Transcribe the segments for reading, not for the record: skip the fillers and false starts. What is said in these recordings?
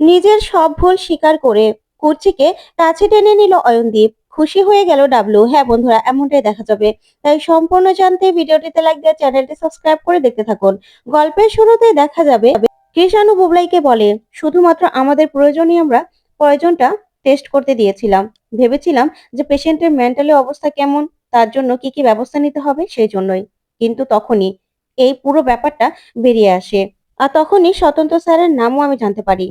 নিজের সব ভুল স্বীকার করে কুর্চিকে কাছে টেনে নিল অয়নদীপ। খুশি হয়ে গেল ডাবলু। হ্যাঁ বন্ধুরা, এমনটাই দেখা যাবে। তাই সম্পূর্ণ জানতে ভিডিওটিতে লাইক দিয়ে চ্যানেলটি সাবস্ক্রাইব করে দেখতে থাকুন। গল্পের শুরুতে দেখা যাবে কৃষাণু বুবলাইকে বলে, শুধুমাত্র আমাদের প্রয়োজনটা টেস্ট করতে দিয়েছিলাম। ভেবেছিলাম যে পেশেন্টের মেন্টালি অবস্থা কেমন, তার জন্য কি কি ব্যবস্থা নিতে হবে সেই জন্যই। কিন্তু তখনই এই পুরো ব্যাপারটা বেরিয়ে আসে। আর তখনই স্বতন্ত্র স্যারের নামও আমি জানতে পারি।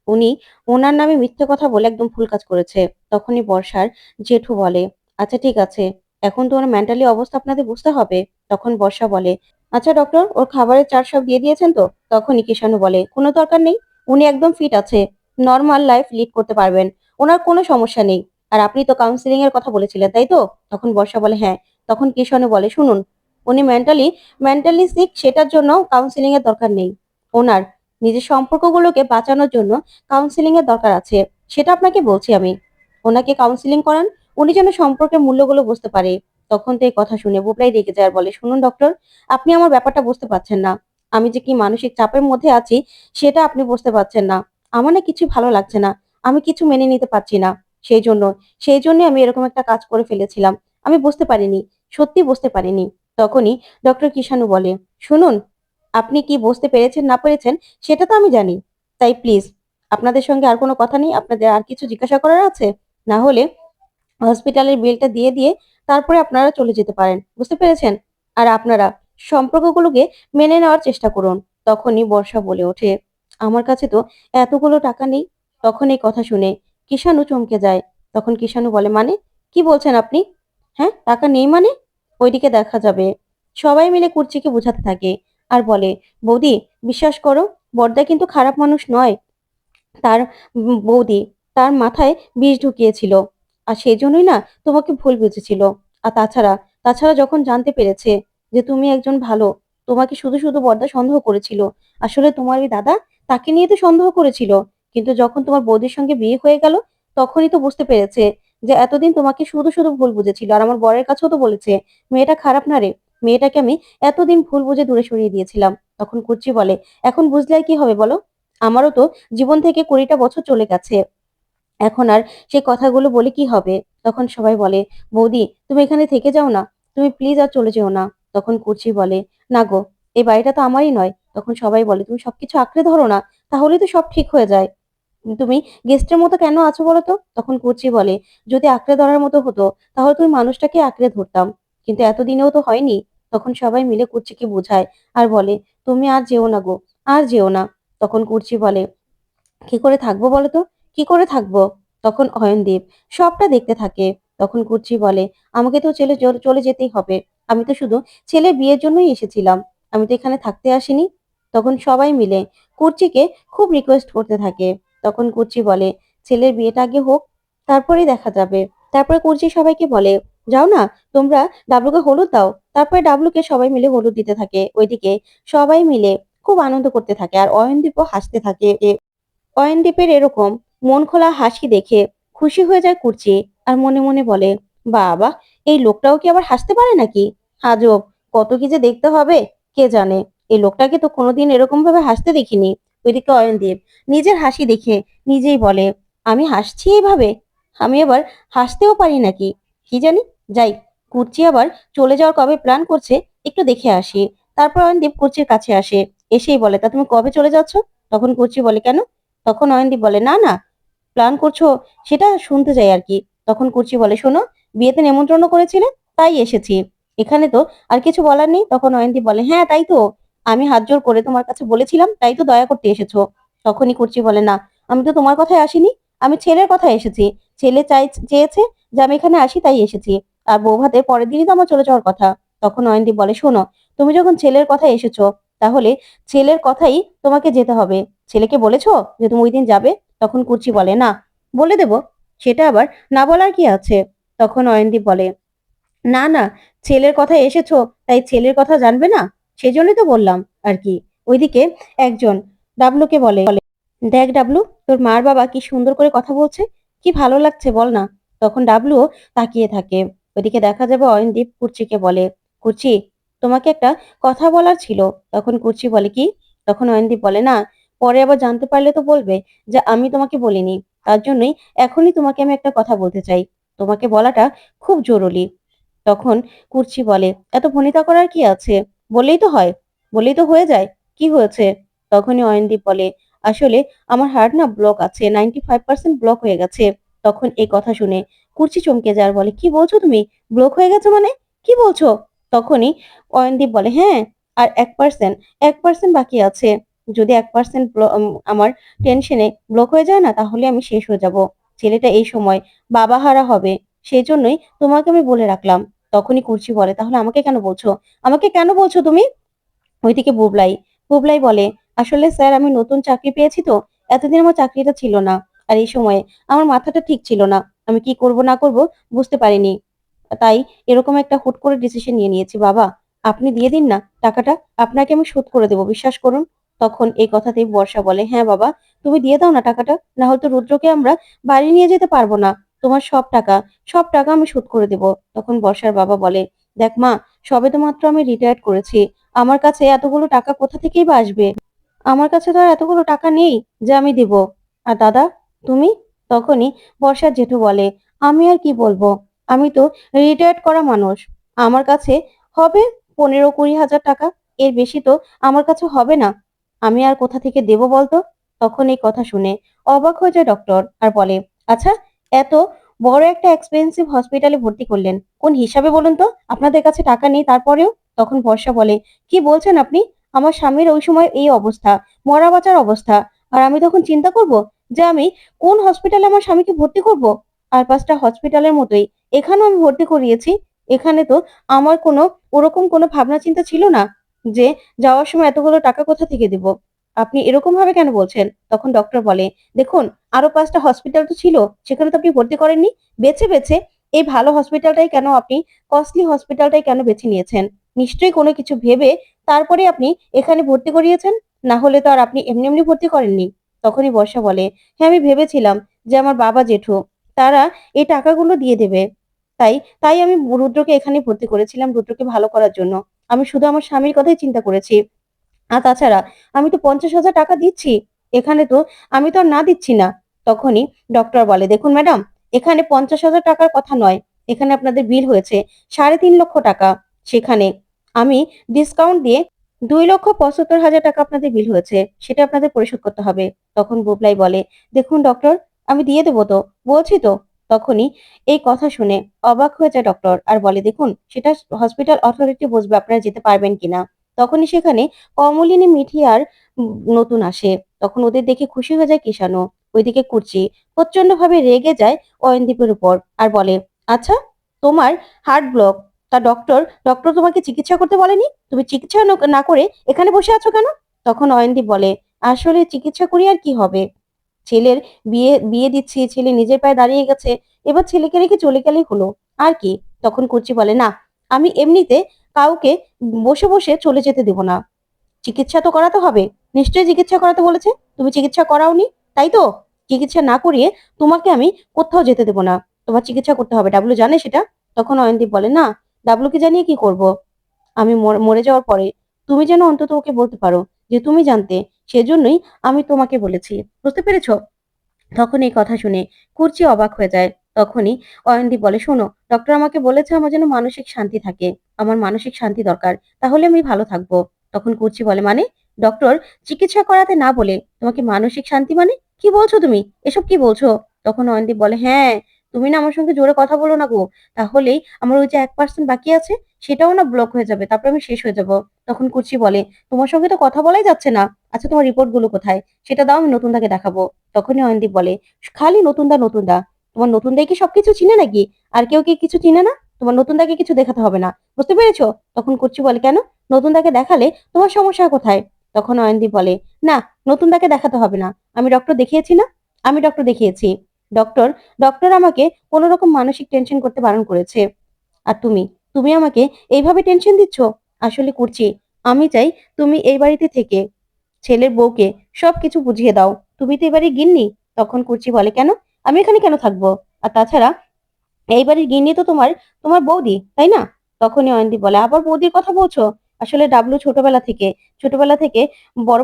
উনি ওনার নামে মিথ্যে কথা বলে একদম ভুল কাজ করেছে। তখনই বর্ষার জেঠু বলে, আচ্ছা ঠিক আছে, এখন তো ওর মেন্টালি অবস্থা আপনাদের বুঝতে হবে। তখন বর্ষা বলে, আচ্ছা ডক্টর, ওর খাবারের চার্ট সব দিয়ে দিয়েছেন তো? তখনই কিষাণু বলে, কোনো দরকার নেই, উনি একদম ফিট আছে, নর্মাল লাইফ লিড করতে পারবেন, ওনার কোনো সমস্যা নেই। আর আপনি তো কাউন্সিলিং এর কথা বলেছিলেন তাই তো? তখন বর্ষা বলে হ্যাঁ। তখন কিষাণু বলে, শুনুন, উনি মেন্টালি সিক, সেটার জন্য কাউন্সিলিং এর দরকার নেই। ওনার নিজের সম্পর্কগুলোকে বাঁচানোর জন্য কাউন্সিলিং এর দরকার আছে, সেটা আপনাকে বলছি আমি। ওনাকে কাউন্সিলিং করান, উনি যেন সম্পর্কের মূল্যগুলো বুঝতে পারে। তখন তো এই কথা শুনে বুবলাই রেগে যায় আর বলে, শুনুন ডক্টর, আপনি আমার ব্যাপারটা বুঝতে পারছেন না। আমি যে কি মানসিক চাপের মধ্যে আছি সেটা আপনি বুঝতে পারছেন না। আমার না কিছু ভালো লাগছে না, আমি কিছু মেনে নিতে পারছি না। সেই জন্য সেই জন্য আমি এরকম একটা কাজ করে ফেলেছিলাম। আমি বুঝতে পারিনি, সত্যি বুঝতে পারিনি। তখনই ডক্টর কিষাণু বলে, শুনুন, আপনি কি বুঝতে পেরেছেন না পেরেছেন সেটা তো আমি জানি। তাই প্লিজ, আপনাদের সঙ্গে আর কোনো কথা নেই? আপনাদের আর কিছু জিজ্ঞাসা করার আছে? না হলে হসপিটালের বিলটা দিয়ে দিয়ে তারপরে আপনারা চলে যেতে পারেন, বুঝতে পেরেছেন? আর আপনারা সম্পর্কগুলোকে মেনে নেওয়ার চেষ্টা করুন। তখনই বর্ষা বলে ওঠে, আমার কাছে তো এতগুলো টাকা নেই। তখন এই কথা শুনে কিষাণু চমকে যায়। তখন কিষাণু বলে, মানে কি বলছেন আপনি? হ্যাঁ, টাকা নেই মানে? ওইদিকে দেখা যাবে সবাই মিলে কুর্চিকে বোঝাতে থাকে আর বলে, বৌদি বিশ্বাস করো, বড়দা কিন্তু খারাপ মানুষ নয়। তার বৌদি তার মাথায় বিষ ঢুকিয়েছিল, আর সেই জন্যই না তোমাকে ভুল বুঝেছিল। আর তাছাড়া যখন জানতে পেরেছে যে তুমি একজন ভালো, তোমাকে শুধু শুধু বড়দা সন্দেহ করেছিল। আসলে তোমার ওই দাদা তাকে নিয়ে তো সন্দেহ করেছিল, কিন্তু যখন তোমার বৌদির সঙ্গে বিয়ে হয়ে গেল তখনই তো বুঝতে পেরেছে যে এতদিন তোমাকে শুধু শুধু ভুল বুঝেছিল। আর আমার বরের কাছেও তো বলেছে মেয়েটা খারাপ না রে, মেয়েটাকে আমি এতদিন ভুল বুঝে দূরে সরিয়ে দিয়েছিলাম। তখন কুচি বলে, এখন বুঝলে আর কি হবে বলো? আমারও তো জীবন থেকে 20টা বছর চলে গেছে, এখন আর সেই কথাগুলো বলে কি হবে? তখন সবাই বলে, বৌদি তুমি এখানে থেকে যাও না, তুমি প্লিজ আর চলে যেও না। তখন কুচি বলে, না গো, এই বাড়িটা তো আমারই নয়। তখন সবাই বলে, তুমি সবকিছু আঁকড়ে ধরো না, তাহলেই তো সব ঠিক হয়ে যায়। তুমি গেস্টের মতো কেন আছো বলো তো? তখন কুচি বলে, যদি আঁকড়ে ধরার মতো হতো তাহলে তুমি মানুষটাকে আঁকড়ে ধরতাম, কিন্তু এতদিনেও তো হয়নি। তখন সবাই মিলে কুচিকে বোঝায় আর বলে, তুমি আর যেও না গো, আর যেও না। তখন কুচি বলে, কি করে থাকবো বলো তো, কি করে থাকবো? তখন অয়নদীপ সবটা দেখতে থাকে। তখন কুচি বলে, আমাকে তো চলে যেতেই হবে। আমি তো শুধু ছেলে বিয়ের জন্যই এসেছিলাম, আমি তো এখানে থাকতে আসিনি। তখন সবাই মিলে কুচিকে খুব রিকোয়েস্ট করতে থাকে। তখন কুচি বলে, ছেলের বিয়েটা আগে হোক, তারপরেই দেখা যাবে। তারপরে কুচি সবাইকে বলে, যাও না তোমরা, ডাবলুকে হলুদ দাও। তারপরে ডাবলুকে সবাই মিলে হলুদ দিতে থাকে। ওইদিকে সবাই মিলে খুব আনন্দ করতে থাকে আর অয়নদীপও হাসতে থাকে। অয়নদীপের এরকম মন খোলা হাসি দেখে খুশি হয়ে যায় কুর্চি আর মনে মনে বলে, বাবা, এই লোকটাও কি আবার হাসতে পারে নাকি? আজব, কত কি যে দেখতে হবে কে জানে। এই লোকটাকে তো কোনোদিন এরকম ভাবে হাসতে দেখিনি। ওইদিকে অয়নদীপ নিজের হাসি দেখে নিজেই বলে, আমি হাসছি এইভাবে, আমি আবার হাসতেও পারি নাকি? কি জানি। যাই, কুর্চি আবার চলে যাওয়ার কবে প্ল্যান করছে একটু দেখে আসি। তারপর অয়নদীপ কুর্চির কাছে আসে, এসেই বলে, তা তুমি কবে চলে যাচ্ছ? তখন কুর্চি বলে, কেন? তখন অয়নদীপ বলে, না না, প্ল্যান করছো সেটা শুনতে চাই আর কি। তখন কুচি বলে, শোনো, বিয়েতে নেমন্ত্রণ করেছিলে, তাই এসেছি, এখানে তো আর কিছু বলার নেই। তখন অয়নদীপ বলে, হ্যাঁ তাই তো, আমি হাত জোর করে তোমার কাছে বলেছিলাম, তাই তো দয়া করতে এসেছো। তখনই কুচি বলে, না, আমি তো তোমার কথায় আসিনি, আমি ছেলের কথায় এসেছি। ছেলে চেয়েছে যে আমি এখানে আসি, তাই এসেছি। আর বউ ভাতের পরের দিনই তো আমার চলে যাওয়ার কথা। তখন অয়নদীপ বলে, শোনো, তুমি যখন ছেলের কথায় এসেছো, তাহলে ছেলের কথাই তোমাকে যেতে হবে। ছেলেকে বলেছো যে তুমি ওই দিন যাবে? তখন কুচি বলে, না, বলে দেব, সেটা আবার না বলার কি আছে? তখন অয়নদীপ বলে, না না, ছেলের কথা এসেছো, তাই ছেলের কথা জানবে না, সেই জন্যই তো বললাম আর কি। ওইদিকে একজন ডাবলুকে বলে, দেখ ডাবলু, তোর মার বাবা কি সুন্দর করে কথা বলছে, কি ভালো লাগছে বল না। তখন ডাবলুও তাকিয়ে থাকে। ওইদিকে দেখা যাবে অয়নদীপ কুর্চিকে বলে, কুর্চি, তোমাকে একটা কথা বলার ছিল। তখন কুর্চি বলে, কি? তখন অয়নদীপ বলে, না, পরে আবার জানতে পারলে তো বলবে যে আমি তোমাকে বলিনি। তার জন্যই এখনই তোমাকে আমি একটা কথা বলতে চাই। তোমাকে বলাটা খুব জরুরি। তখন কুর্চি বলে, এত ভনিতা করার কি আছে? বললেই তো হয়, বললেই তো হয়ে যায়। কি হয়েছে? তখনই অয়নদীপ বলে, আসলে আমার হার্ট না ব্লক আছে, 95% ব্লক হয়ে গেছে। তখন এই কথা শুনে কুর্চি চমকে যায় আর বলে, কি বলছো তুমি? ব্লক হয়ে গেছে মানে? কি বলছো? তখনই অয়নদীপ বলে, হ্যাঁ, আর 1%, 1% বাকি আছে। যদি 1% আমার টেনশনে ব্লক হয়ে যায় না, তাহলে আমি শেষ হয়ে যাব। ছেলেটা এই সময় বাবা হারা হবে। সেই জন্যই তোমাকে আমি বলে রাখলাম। তখনই কুর্চি বলে, তাহলে আমাকে কেন বলছো? আমাকে কেন বলছো তুমি? ওইদিকে বুবলাই, বুবলাই বলে, আসলে স্যার আমি নতুন চাকরি পেয়েছি তো, এতদিন আমার চাকরিটা ছিল না। আর এই সময়ে আমার মাথাটা ঠিক ছিল না। আমি কি করব না করব বুঝতে পারিনি। তাই এরকম একটা হুট করে ডিসিশন নিয়ে নিয়েছি। বাবা, আপনি দিয়ে দিন না টাকাটা, আপনাকে আমি শোধ করে দেবো, বিশ্বাস করুন। তখন এই কথাতেই বর্ষা বলে, হ্যাঁ বাবা, তুমি দিয়ে দাও না টাকাটা, না হয়তো রুদ্রকে আমরা বাড়ি নিয়ে যেতে পারবো না। তোমার সব টাকা আমি শোধ করে দেবো। তখন বর্ষার বাবা বলে, দেখ মা, সবে তো মাত্র আমি রিটায়ার্ড করেছি। আমার কাছে এতগুলো টাকা কোথা থেকেই বা আসবে? আমার কাছে তো আর এতগুলো টাকা নেই যে আমি দিব। আর দাদা, তুমি? তখনই বর্ষার জেঠু বলে, আমি আর কি বলবো, আমি তো রিটায়ার্ড করা মানুষ। আমার কাছে হবে 15-20 হাজার টাকা, এর বেশি তো আমার কাছে হবে না। আমি আর কোথা থেকে দেব বলতো? তখন এই কথা শুনে অবাক হয়ে যায় ডক্টর আর বলে, আচ্ছা, এত বড় একটা এক্সপেন্সিভ হসপিটালে ভর্তি করলেন কোন হিসাবে বলুন তো? আপনাদের কাছে টাকা নেই তারপরেও? তখন বর্ষা বলে, কি বলছেন আপনি? আমার স্বামীর ওই সময় এই অবস্থা, মরা বাঁচার অবস্থা, আর আমি তখন চিন্তা করব যে আমি কোন হসপিটালে আমার স্বামীকে ভর্তি করব? আর 5টা হসপিটালের মতোই এখানেও আমি ভর্তি করিয়েছি। এখানে তো আমার কোনো ওরকম কোনো ভাবনা চিন্তা ছিল না যে যাওয়ার সময় এতগুলো টাকা কোথা থেকে দিব। আপনি এরকম ভাবে কেন বলছেন? তখন ডক্টর বলে, দেখুন, আরো 5টা হসপিটাল তো ছিল, সেখানে তো আপনি ভর্তি করেননি। বেছে বেছে এই ভালো হসপিটালটাই কেন আপনি, কস্টলি হসপিটালটাই কেন বেছে নিয়েছেন? নিশ্চয়ই কোনো কিছু ভেবে তারপরে আপনি এখানে ভর্তি করিয়েছেন, না হলে তো আর আপনি এমনি এমনি ভর্তি করেননি। তখনই বর্ষা বলে, হ্যাঁ আমি ভেবেছিলাম যে আমার বাবা জেঠু তারা এই টাকাগুলো দিয়ে দেবে। তাই তাই আমি রুদ্রকে এখানে ভর্তি করেছিলাম, রুদ্রকে ভালো করার জন্য। আমি শুধু আমার স্বামীর কথাই চিন্তা করেছি। আর তাছাড়া আমি তো 50,000 টাকা দিচ্ছি। এখানে তো আমি তো আর না দিচ্ছি না। তখনই ডক্টর বলে, দেখুন ম্যাডাম, এখানে 50,000 টাকার কথা নয়। এখানে আপনাদের বিল হয়েছে 3.5 লক্ষ টাকা। সেখানে আমি ডিসকাউন্ট দিয়ে 2,75,000 টাকা আপনাদের বিল হয়েছে। সেটা আপনাদের পরিশোধ করতে হবে। তখন বুবলাই বলে, দেখুন ডক্টর, আমি দিয়ে দেবো তো, বলছি তো। তখনই এই কথা শুনে অবাক হয়ে যায় ডক্টর আর বলে, দেখুন, সেটা হসপিটাল অথরিটি বুঝবে আপনারা যেতে পারবেন কিনা। তখনই সেখানে কমলিনী, মিঠি আর নতুন আসে। তখন ওদের দেখে খুশি হয়ে যায় কিষানু। ওইদিকে কুর্চি প্রচন্ড ভাবে রেগে যায় অয়নদীপের উপর আর বলে, আচ্ছা, তোমার হার্ট ব্লক, তা ডক্টর তোমাকে চিকিৎসা করতে বলেনি? তুমি চিকিৎসা না করে এখানে বসে আছো কেন? তখন অয়নদীপ বলে, আসলে চিকিৎসা করি আর কি হবে? ছেলের বিয়ে বিয়ে দিচ্ছি, ছেলে নিজের পায়ে দাঁড়িয়ে গেছে, এবার ছেলেকে রেখে চলে গেলেই হলো, আর কি? তখন কুচি বলে, না, আমি এমনিতে কাউকে বসে বসে চলে যেতে দেব না। চিকিৎসা তো করাতে হবে। নিশ্চয়ই চিকিৎসা করাতে বলেছে, তুমি চিকিৎসা করাওনি, তাই তো? চিকিৎসা না করিয়ে তোমাকে আমি কোথাও যেতে দেব না। তোমার চিকিৎসা করতে হবে, ডাবলু জানে সেটা? তখন অয়নদীপ বলে, না, ডাবলুকে জানিয়ে কি করব? আমি মরে যাওয়ার পরে তুমি যেন অন্তত ওকে বলতে পারো যে তুমি জানতে, সেজন্যই আমি তোমাকে বলেছি। বুঝতে পেরেছো? তখন এই কথা শুনে কুর্চি অবাক হয়ে যায়। তখনই অয়নদীপ বলে, শোনো, ডক্টর আমাকে বলেছে আমার যেন মানসিক শান্তি থাকে। আমার মানসিক শান্তি দরকার, তাহলে আমি ভালো থাকবো। তখন কুর্চি বলে, মানে? ডক্টর চিকিৎসা করাতে না বলে তোমাকে মানসিক শান্তি মানে? কি বলছো তুমি? এসব কি বলছো? তখন অয়নদীপ বলে, হ্যাঁ, তুমি না আমার সঙ্গে জোরে কথা বলো না গো, তাহলেই আমার ওই যে 1% বাকি আছে, সেটাও না ব্লক হয়ে যাবে, তারপর আমি শেষ হয়ে যাব। তখন কুর্চি বলে, তোমার সঙ্গে তো কথা বলাই যাচ্ছে না। আচ্ছা, তোমার রিপোর্ট গুলো কোথায়? সেটা দাও, আমি নতুন তাকে দেখাবো। তখনই অয়নদীপ বলে, খালি নতুন দা নতুন দা, তোমার নতুন দাই কি সবকিছু চিনে নাকি? আর কেউ কি কিছু চিনে না? তোমার নতুন দাকে কিছু দেখাতে হবে না, বুঝতে পেরেছো? তখন কুচ্চি বলে, কেন? নতুন দাকে দেখালে তোমার সমস্যা কোথায়? তখন অয়নদীপ বলে, না, নতুন দাকে দেখাতে হবে না। আমি ডক্টর দেখিয়েছি না, আমি ডক্টর দেখিয়েছি। ডক্টর ডক্টর আমাকে কোন রকম মানসিক টেনশন করতে বারণ করেছে। আর তুমি তুমি আমাকে এইভাবে টেনশন দিচ্ছ? আসলে করছি, আমি চাই তুমি এই বাড়িতে থেকে ছেলের বউকে সবকিছু বুঝিয়ে দাও। তুমি তো এবারে গিন্নি। তখন কুচি বলে, কেন? আমি এখানে কেন থাকবো? আর তাছাড়া এই বাড়ির গিন্নি তো তোমার তোমার বৌদি, তাই না? তখনই অয়নদীপ বলে, আবার বৌদির কথা বলছো? আসলে ডাবলু ছোটবেলা থেকে ছোটবেলা থেকে বড়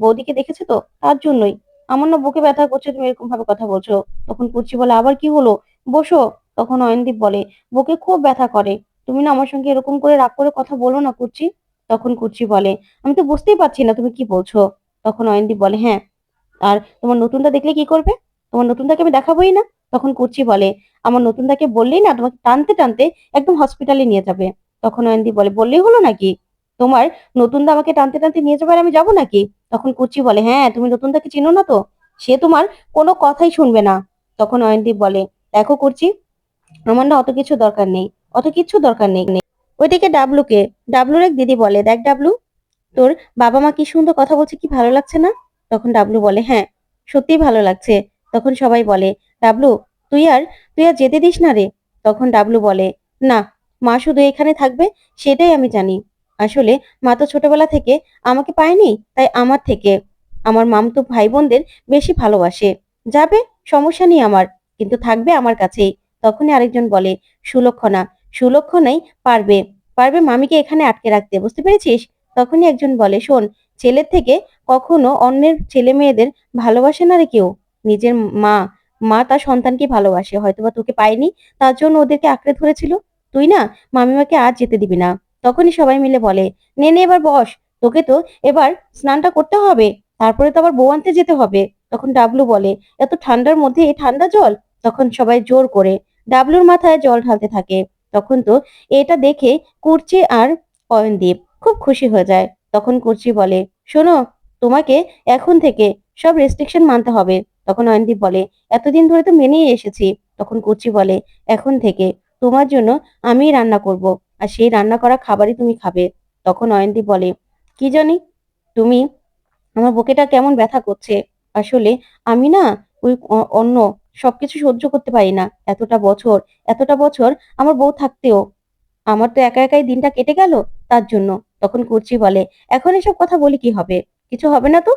বৌদিকে দেখেছে তো, তার জন্যই। আমার না বুকে ব্যথা করছে, তুমি এরকম ভাবে কথা বলছো। তখন কুর্চি বলে, আবার কি হলো? বসো। তখন অয়নদীপ বলে, বুকে খুব ব্যথা করে। তুমি না আমার সঙ্গে এরকম করে রাগ করে কথা বলো না কুর্চি। তখন কুর্চি বলে, আমি তো বুঝতেই পারছি না তুমি কি বলছো। তখন অয়নদীপ বলে, হ্যাঁ, আর তোমার নতুনটা দেখলে কি করবে? তোমার নতুনটাকে আমি দেখাবোই না। তখন কুর্চি বলে, আমার নতুনটাকে বললেই না তোমাকে টানতে টানতে একদম হসপিটালে নিয়ে যাবে। তখন অয়নদীপ বলে, বললেই হলো নাকি? তোমার নতুনদা আমাকে টানতে টানতে নিয়ে যাবে আর আমি যাবো নাকি? তখন কুর্চি বলে, হ্যাঁ, তুমি নতুনদাকে চিনো না তো, সে তোমার কোনো কথাই শুনবে না। তখন অয়নদীপ বলে, দেখো কুর্চি, আমার না অত কিছু দরকার নেই, অত কিছু দরকার নেই। ওইদিকে ডাবলুর এক দিদি বলে, দেখ ডাবলু, তোর বাবা মা কি সুন্দর কথা বলছে, কি ভালো লাগছে না? তখন ডাবলু বলে, হ্যাঁ, সত্যিই ভালো লাগছে। তখন সবাই বলে, ডাবলু, তুই আর তুই আর যেতে দিস না রে। তখন ডাবলু বলে, না, মা শুধু এখানে থাকবে, সেটাই আমি জানি। আসলে মা তো ছোটবেলা থেকে আমাকে পায়নি, তাই আমার থেকে আমার মামতো ভাই বোনদের বেশি ভালোবাসে। যাবে, সমস্যা নেই আমার, কিন্তু থাকবে আমার কাছেই। তখনই আরেকজন বলে, সুলক্ষণা, সুলক্ষণাই পারবে, পারবে মামিকে এখানে আটকে রাখতে, বুঝতে পেরেছিস? তখনই একজন বলে, শোন, ছেলের থেকে কখনো অন্যের ছেলে মেয়েদের ভালোবাসে না রে কেউ। নিজের মা, মা তার সন্তানকে ভালোবাসে, হয়তোবা তোকে পায়নি, তার জন্য ওদেরকে আঁকড়ে ধরেছিল। তুই না মামিমাকে আর যেতে দিবি না। তখনই সবাই মিলে বলে, নে নে এবার বস, তোকে তো এবার স্নানটা করতে হবে, তারপরে তো আবার বউ আনতে যেতে হবে। তখন ডাবলু বলে, এত ঠান্ডার মধ্যে এই ঠান্ডা জল? তখন সবাই জোর করে ডাবলুর মাথায় জল ঢালতে থাকে। তখন তো এটা দেখে কুর্চি আর অয়নদীপ খুব খুশি হয়ে যায়। তখন কুর্চি বলে, শোনো, তোমাকে এখন থেকে সব রেস্ট্রিকশন মানতে হবে। তখন অয়নদীপ বলে, এতদিন ধরে তো মেনেই এসেছি। তখন কুর্চি বলে, এখন থেকে তোমার জন্য আমিই রান্না করব, আর সেই রান্না করা খাবারই তুমি খাবে। তখন অয়নদীপ বলে, কি জানি, তুমি, আমার বুকেটা কেমন ব্যথা করছে। আসলে আমি না ওই অন্য সবকিছু সহ্য করতে পারি না। এতটা বছর আমার বউ থাকতেও আমার তো একা একাই দিনটা কেটে গেল, তার জন্য। তখন কুর্চি বলে, এখন এসব কথা বলি কি হবে? কিছু হবে না তো।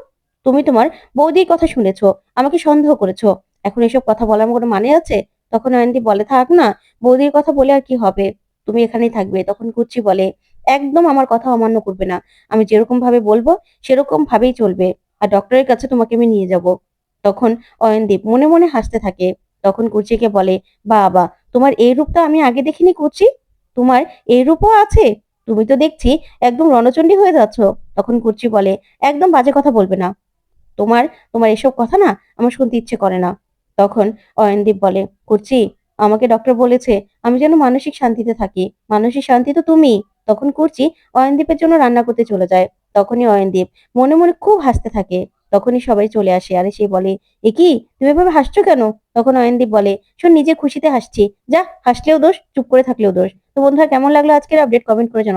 তুমি তোমার বৌদির কথা শুনেছো, আমাকে সন্দেহ করেছো, এখন এসব কথা বলার কোনো মানে আছে? তখন অয়ন্তী বলে, থাক না, বৌদির কথা বলে আর কি হবে, তুমি এখানেই থাকবে। তখন কুর্চি বলে, একদম আমার কথা অমান্য করবে না, আমি যেরকম ভাবে বলবো সেরকম ভাবেই চলবে, আর ডক্টরের কাছে তোমাকে আমি নিয়ে যাব। তখন অয়নদীপ মনে মনে হাসতে থাকে। তখন কুচিকে বলে, বাবা, তোমার এই রূপটা আমি আগে দেখিনি কুচি, তোমার এই রূপও আছে? তুমি তো দেখছি একদম রণচণ্ডী হয়ে যাচ্ছ। তখন কুচি বলে, একদম বাজে কথা বলবে না, তোমার তোমার এসব কথা না আমার শুনতে ইচ্ছে করে না। তখন অয়নদীপ বলে, কুর্চি, আমাকে ডক্টর বলেছে আমি যেন মানসিক শান্তিতে থাকি, মানসিক শান্তি তো তুমি। তখন কুর্চি অয়নদীপের জন্য রান্না করতে চলে যায়। তখনই অয়নদীপ মনে মনে খুব হাসতে থাকে। তখনই সবাই চলে আসে, আরে সে বলে, এ কি, তুমি এভাবে হাসছো কেন? তখন অয়নদীপ বলে, শোন, নিজের খুশিতে হাসছি, যা হাসলেও দোষ, চুপ করে থাকলেও দোষ। তো বন্ধুরা, কেমন লাগলো আজকের আপডেট, কমেন্ট করে জানাও।